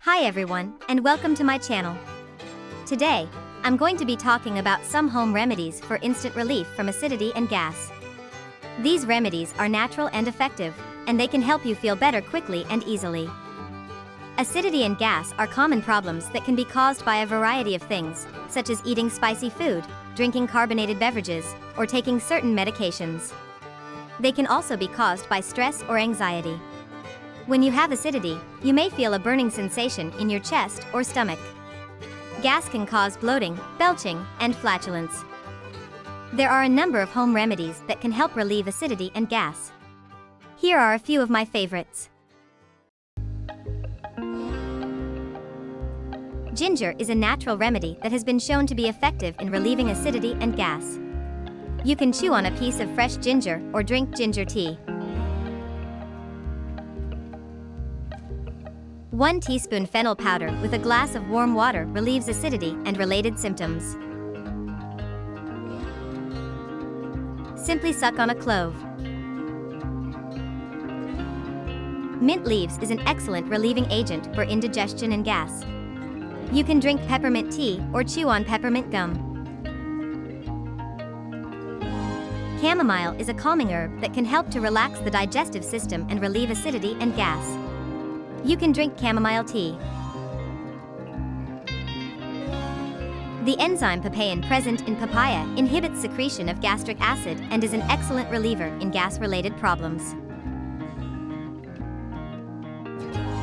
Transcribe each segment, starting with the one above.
Hi everyone, and welcome to my channel. Today, I'm going to be talking about some home remedies for instant relief from acidity and gas. These remedies are natural and effective, and they can help you feel better quickly and easily. Acidity and gas are common problems that can be caused by a variety of things, such as eating spicy food, drinking carbonated beverages, or taking certain medications. They can also be caused by stress or anxiety. When you have acidity, you may feel a burning sensation in your chest or stomach. Gas can cause bloating, belching, and flatulence. There are a number of home remedies that can help relieve acidity and gas. Here are a few of my favorites. Ginger is a natural remedy that has been shown to be effective in relieving acidity and gas. You can chew on a piece of fresh ginger or drink ginger tea. 1 teaspoon fennel powder with a glass of warm water relieves acidity and related symptoms. Simply suck on a clove. Mint leaves is an excellent relieving agent for indigestion and gas. You can drink peppermint tea or chew on peppermint gum. Chamomile is a calming herb that can help to relax the digestive system and relieve acidity and gas. You can drink chamomile tea. The enzyme papain present in papaya inhibits secretion of gastric acid and is an excellent reliever in gas-related problems.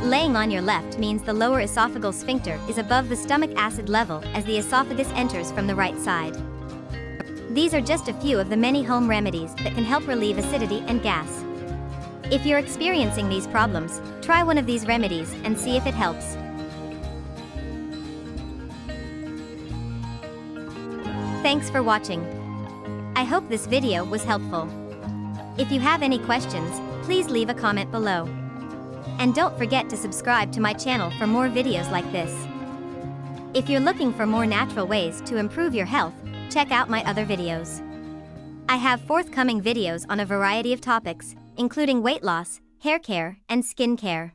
Laying on your left means the lower esophageal sphincter is above the stomach acid level as the esophagus enters from the right side. These are just a few of the many home remedies that can help relieve acidity and gas. If you're experiencing these problems, try one of these remedies and see if it helps. Thanks for watching. I hope this video was helpful. If you have any questions, please leave a comment below. And don't forget to subscribe to my channel for more videos like this. If you're looking for more natural ways to improve your health, check out my other videos. I have forthcoming videos on a variety of topics, including weight loss, hair care, and skin care.